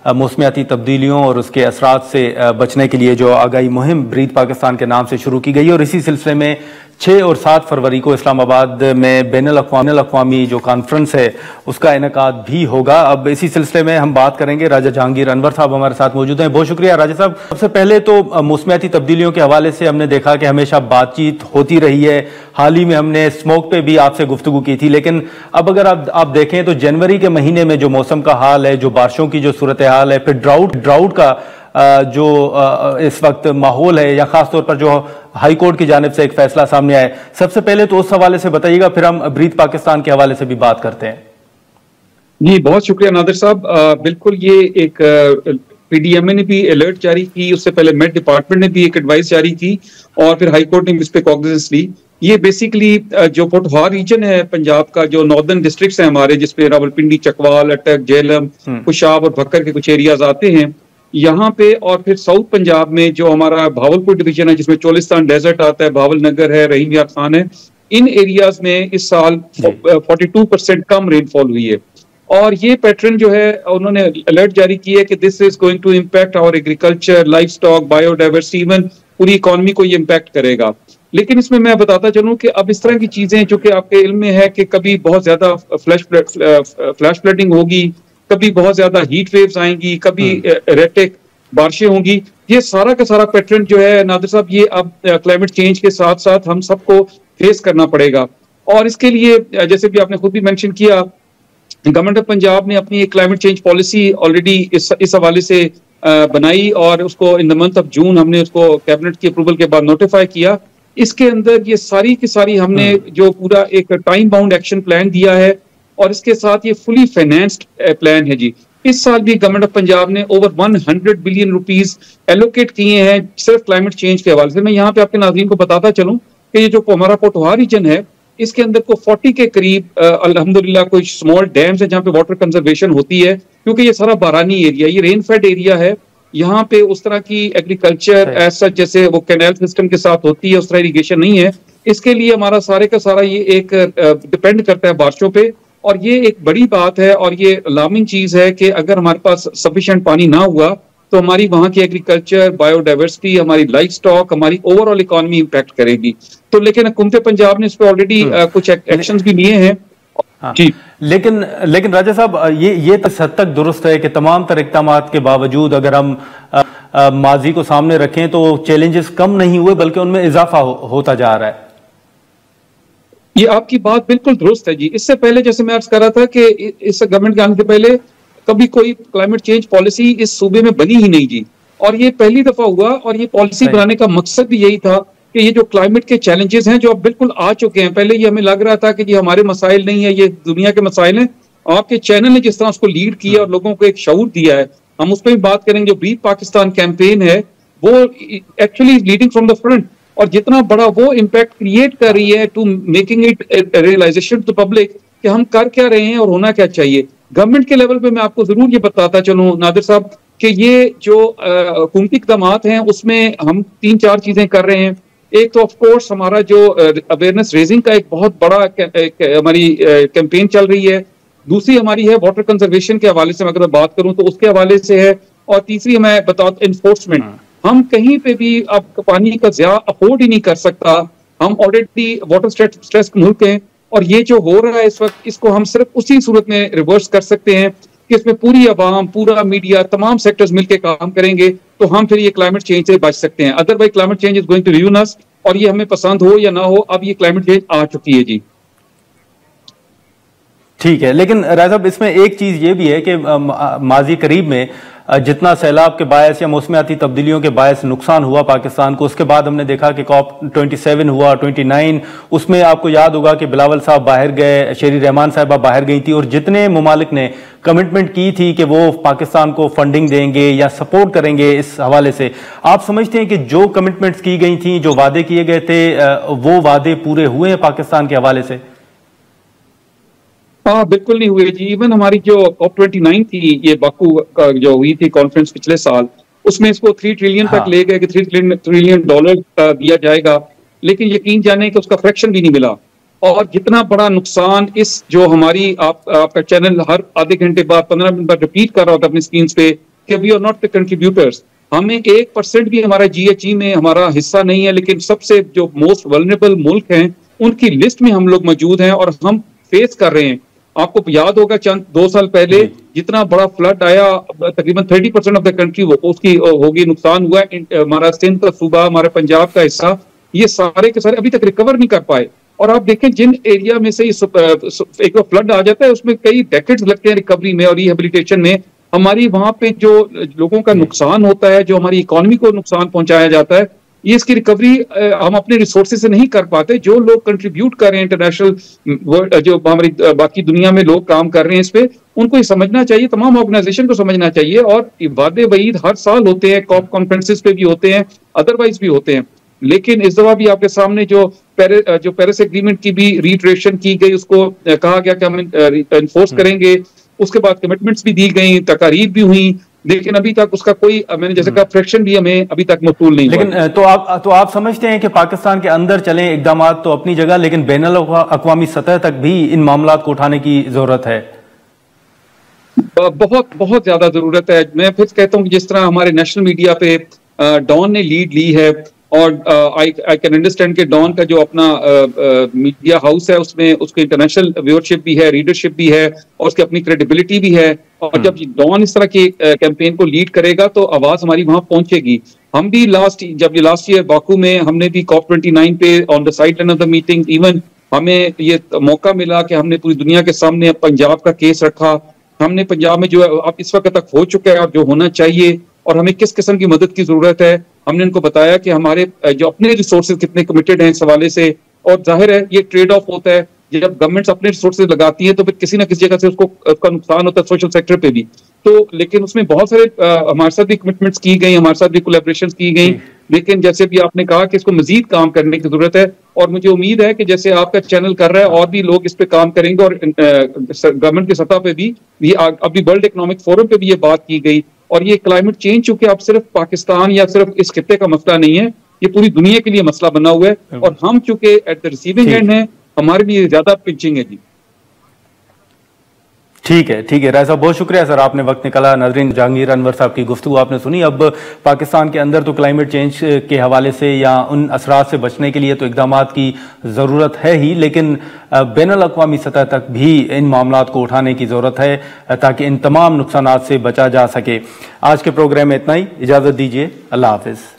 मौसमियाती तब्दीलियों और उसके असरात से बचने के लिए जो आगाही मुहिम ब्रीथ पाकिस्तान के नाम से शुरू की गई है, और इसी सिलसिले में 6 और 7 फरवरी को इस्लामाबाद में बैनुल-अक़वामी जो कॉन्फ्रेंस है उसका इनेकाद भी होगा। अब इसी सिलसिले में हम बात करेंगे। राजा जहांगीर अनवर साहब हमारे साथ मौजूद हैं। बहुत शुक्रिया राजा साहब। सबसे पहले तो मौसमियाती तब्दीलियों के हवाले से हमने देखा कि हमेशा बातचीत होती रही है। हाल ही में हमने स्मोक पे भी आपसे गुफ्तगू की थी, लेकिन अब अगर आप देखें तो जनवरी के महीने में जो मौसम का हाल है, जो बारिशों की जो सूरत हाल है, फिर ड्राउट का जो इस वक्त माहौल है, या खास तौर पर जो हाई कोर्ट की जानिब से एक फैसला सामने आया, सबसे पहले तो उस हवाले से बताइएगा, फिर हम ब्रीथ पाकिस्तान के हवाले से भी बात करते हैं। जी, बहुत शुक्रिया नादिर साहब। बिल्कुल, ये एक पीडीएमए ने भी अलर्ट जारी की, उससे पहले मेट डिपार्टमेंट ने भी एक एडवाइस जारी की, और फिर हाई कोर्ट ने इस पे कॉग्निजेंस ली। ये बेसिकली जो पोठवार रीजन है पंजाब का, जो नॉर्दर्न डिस्ट्रिक्ट्स हैं हमारे, जिसपे रावलपिंडी, चकवाल, अटक, जेहलम, खुशाब और भक्कर के कुछ एरियाज आते हैं यहाँ पे, और फिर साउथ पंजाब में जो हमारा भावलपुर डिवीजन है, जिसमें चोलिस्तान डेजर्ट आता है, भावल नगर है, रहीम यार खान है, इन एरियाज में इस साल 42% कम रेनफॉल हुई है। और ये पैटर्न जो है उन्होंने अलर्ट जारी की है कि this is going to impact our agriculture, livestock, biodiversity, even पूरी इकोनॉमी को ये इम्पैक्ट करेगा। लेकिन इसमें मैं बताता चलूं कि अब इस तरह की चीजें जो कि आपके इल्म में है कि कभी बहुत ज्यादा फ्लैश फ्लडिंग होगी, कभी बहुत ज्यादा हीट वेव्स आएंगी, कभी एरेटिक बारिशें होंगी, ये सारा का सारा पैटर्न जो है नादिर साहब, ये अब क्लाइमेट चेंज के साथ साथ हम सबको फेस करना पड़ेगा। और इसके लिए जैसे भी आपने खुद भी मेंशन किया, गवर्नमेंट ऑफ पंजाब ने अपनी एक क्लाइमेट चेंज पॉलिसी ऑलरेडी इस हवाले से बनाई, और उसको in the month of June हमने उसको कैबिनेट की अप्रूवल के बाद नोटिफाई किया। इसके अंदर ये सारी की सारी हमने जो पूरा एक टाइम बाउंड एक्शन प्लान दिया है, और इसके साथ ये फुली फाइनेंस्ड प्लान है जी। इस साल भी गवर्नमेंट ऑफ पंजाब ने ओवर 100 बिलियन रुपीस एलोकेट किए हैं सिर्फ क्लाइमेट चेंज के हवाले से। मैं यहाँ पे आपके नाज़रीन को बताता चलूं कि ये जो हमारा पोठवार रीजन है, इसके अंदर को 40 के करीब अल्हम्दुलिल्लाह कुछ स्मॉल डैम्स है जहाँ पे वाटर कंजर्वेशन होती है, क्योंकि ये सारा बारानी एरिया, ये रेन फेड एरिया है। यहाँ पे उस तरह की एग्रीकल्चर एज सच जैसे वो कैनाल सिस्टम के साथ होती है, उस तरह इरिगेशन नहीं है। इसके लिए हमारा सारे का सारा ये एक डिपेंड करता है बारिशों पे, और ये एक बड़ी बात है और ये अलार्मिंग चीज है कि अगर हमारे पास सफिशिएंट पानी ना हुआ तो हमारी वहाँ की एग्रीकल्चर, बायोडाइवर्सिटी, हमारी लाइफ स्टॉक, हमारी ओवरऑल इकोनॉमी इम्पैक्ट करेगी। तो लेकिन हुकूमत पंजाब ने इस पर ऑलरेडी कुछ एक्शंस भी लिए हैं। हाँ। लेकिन राजा साहब, ये तो हद तक दुरुस्त है कि तमाम तर इक़दामात के बावजूद अगर हम माजी को सामने रखें तो चैलेंजेस कम नहीं हुए बल्कि उनमें इजाफा होता जा रहा है। ये आपकी बात बिल्कुल दुरुस्त है जी। इससे पहले जैसे मैं अर्ज कर रहा था कि इस गवर्नमेंट के आने से पहले कभी कोई क्लाइमेट चेंज पॉलिसी इस सूबे में बनी ही नहीं जी, और ये पहली दफा हुआ। और ये पॉलिसी बनाने का मकसद भी यही था कि ये जो क्लाइमेट के चैलेंजेस हैं जो अब बिल्कुल आ चुके हैं, पहले ये हमें लग रहा था कि ये हमारे मसाइल नहीं है, ये दुनिया के मसाइल हैं। आपके चैनल ने जिस तरह उसको लीड किया और लोगों को एक शऊर दिया है, हम उस पर भी बात करेंगे। जो ब्रीथ पाकिस्तान कैंपेन है वो actually leading from the front, और जितना बड़ा वो इम्पैक्ट क्रिएट कर रही है to making it realization to public कि हम कर क्या रहे हैं और होना क्या चाहिए। गवर्नमेंट के लेवल पे मैं आपको जरूर ये बताता चलूं नादिर साहब कि ये जो हुकूमती इक़दामात हैं उसमें हम 3-4 चीजें कर रहे हैं। एक तो ऑफ कोर्स हमारा जो अवेयरनेस रेजिंग का एक बहुत बड़ा हमारी कैंपेन चल रही है। दूसरी हमारी है वाटर कंजर्वेशन के हवाले से अगर मैं बात करूं तो उसके हवाले से है। और तीसरी मैं बताऊं एनफोर्समेंट। हम कहीं पे भी अब पानी का ज़िया अफोर्ड ही नहीं कर सकता। हम ऑलरेडी वाटर स्ट्रेस मुल्क हैं और ये जो हो रहा है इस वक्त इसको हम सिर्फ उसी सूरत में रिवर्स कर सकते हैं कि इसमें पूरी आवाम, पूरा मीडिया, तमाम सेक्टर्स मिलकर काम करेंगे तो हम फिर ये क्लाइमेट चेंज से बच सकते हैं। Otherwise climate change is going to ruin us और ये हमें पसंद हो या ना हो अब ये क्लाइमेट चेंज आ चुकी है जी। ठीक है, लेकिन राय साहब इसमें एक चीज ये भी है कि माजी करीब में जितना सैलाब के बायस या मौसमियाती तब्दीलियों के बायस नुकसान हुआ पाकिस्तान को, उसके बाद हमने देखा कि COP27 हुआ, 29, उसमें आपको याद होगा कि बिलावल साहब बाहर गए, शेरी रहमान साहिबा बाहर गई थी और जितने मुमालिक ने कमिटमेंट की थी कि वो पाकिस्तान को फंडिंग देंगे या सपोर्ट करेंगे इस हवाले से, आप समझते हैं कि जो कमिटमेंट्स की गई थी, जो वादे किए गए थे, वो वादे पूरे हुए हैं पाकिस्तान के हवाले से? हाँ बिल्कुल नहीं हुए जी। इवन हमारी जो COP29 थी, ये बाकू का जो हुई थी कॉन्फ्रेंस पिछले साल, उसमें इसको 3 ट्रिलियन तक ले गए कि $3 ट्रिलियन दिया जाएगा, लेकिन यकीन जाने कि उसका फ्रैक्शन भी नहीं मिला। और जितना बड़ा नुकसान इस जो हमारी आपका चैनल हर आधे घंटे बाद 15 मिनट बाद रिपीट कर रहा होता अपनी स्क्रीन पे कि we are not the contributors, हमें 1% भी हमारा GHG में हमारा हिस्सा नहीं है, लेकिन सबसे जो मोस्ट वल्नरेबल मुल्क हैं उनकी लिस्ट में हम लोग मौजूद हैं और हम फेस कर रहे हैं। आपको याद होगा 2 साल पहले जितना बड़ा फ्लड आया, तकरीबन 30% ऑफ द कंट्री उसकी होगी नुकसान हुआ। हमारा सिंध का सूबा, हमारे पंजाब का हिस्सा, ये सारे के सारे अभी तक रिकवर नहीं कर पाए। और आप देखें जिन एरिया में से एक फ्लड आ जाता है उसमें कई डेकेड्स लगते हैं रिकवरी में और रिहेबिलिटेशन में। हमारी वहां पे जो लोगों का नुकसान होता है, जो हमारी इकोनॉमी को नुकसान पहुंचाया जाता है, ये इसकी रिकवरी हम अपने रिसोर्सेज से नहीं कर पाते। जो लोग कंट्रीब्यूट कर रहे हैं इंटरनेशनल, जो हमारी बाकी दुनिया में लोग काम कर रहे हैं इस पे, उनको ये समझना चाहिए, तमाम ऑर्गेनाइजेशन को समझना चाहिए। और वादे वईद हर साल होते हैं, COP कॉन्फ्रेंसेस पे भी होते हैं, अदरवाइज भी होते हैं, लेकिन इस दफा भी आपके सामने जो पेरिस एग्रीमेंट की भी रीट्रेशन की गई, उसको कहा गया कि हम एनफोर्स करेंगे। उसके बाद कमिटमेंट्स भी दी गई, तकारीर भी हुई, लेकिन अभी तक उसका कोई, मैंने जैसे कहा, फ्रैक्शन भी हमें अभी तक मौसूल नहीं। लेकिन तो आप समझते हैं कि पाकिस्तान के अंदर चले इकदाम तो अपनी जगह, लेकिन बैनुल अक़वामी सतह तक भी इन मामला को उठाने की जरूरत है? बहुत बहुत ज्यादा जरूरत है। मैं फिर कहता हूँ कि जिस तरह हमारे नेशनल मीडिया पे डॉन ने लीड ली है, और आई कैन अंडरस्टैंड कि डॉन का जो अपना मीडिया हाउस है उसमें उसकी इंटरनेशनल व्यूअरशिप भी है, रीडरशिप भी है और उसकी अपनी क्रेडिबिलिटी भी है। और जब डॉन इस तरह की कैंपेन को लीड करेगा तो आवाज हमारी वहां पहुंचेगी। हम भी लास्ट ईयर बाकू में हमने भी COP29 पे on the side line of the meeting, even हमें ये मौका मिला कि हमने पूरी दुनिया के सामने पंजाब का केस रखा। हमने पंजाब में जो अब इस वक्त तक हो चुका है और जो होना चाहिए और हमें किस किस्म की मदद की जरूरत है, हमने उनको बताया कि हमारे जो अपने रिसोर्सेज कितने कमिटेड हैं इस हवाले से। और जाहिर है ये ट्रेड ऑफ होता है, जब गवर्नमेंट्स अपने रिसोर्सेज लगाती है तो फिर किसी ना किसी जगह से उसका नुकसान होता है, सोशल सेक्टर पे भी। तो लेकिन उसमें बहुत सारे हमारे साथ भी कमिटमेंट्स की गई, हमारे साथ भी कोलैबोरेशंस की गई, लेकिन जैसे भी आपने कहा कि इसको मजीद काम करने की जरूरत है। और मुझे उम्मीद है कि जैसे आपका चैनल कर रहा है और भी लोग इस पे काम करेंगे, और गवर्नमेंट की सतह पे भी अभी वर्ल्ड इकोनॉमिक फोरम पे भी ये बात की गई। और ये क्लाइमेट चेंज चूंकि आप सिर्फ पाकिस्तान या सिर्फ इस खित्ते का मसला नहीं है, ये पूरी दुनिया के लिए मसला बना हुआ है, और हम चूंकि एट द रिसीविंग एंड है, हमारे लिए ज्यादा पिंचिंग है जी। ठीक है राय साहब, बहुत शुक्रिया सर, आपने वक्त निकाला। नाज़रीन, जहांगीर अनवर साहब की गुफ्तगू आपने सुनी। अब पाकिस्तान के अंदर तो क्लाइमेट चेंज के हवाले से या उन असरात से बचने के लिए तो इक़दाम की ज़रूरत है ही, लेकिन बैनुल अक़वामी सतह तक भी इन मामलात को उठाने की ज़रूरत है ताकि इन तमाम नुकसानात से बचा जा सके। आज के प्रोग्राम में इतना ही, इजाज़त दीजिए, अल्लाह हाफ़िज़।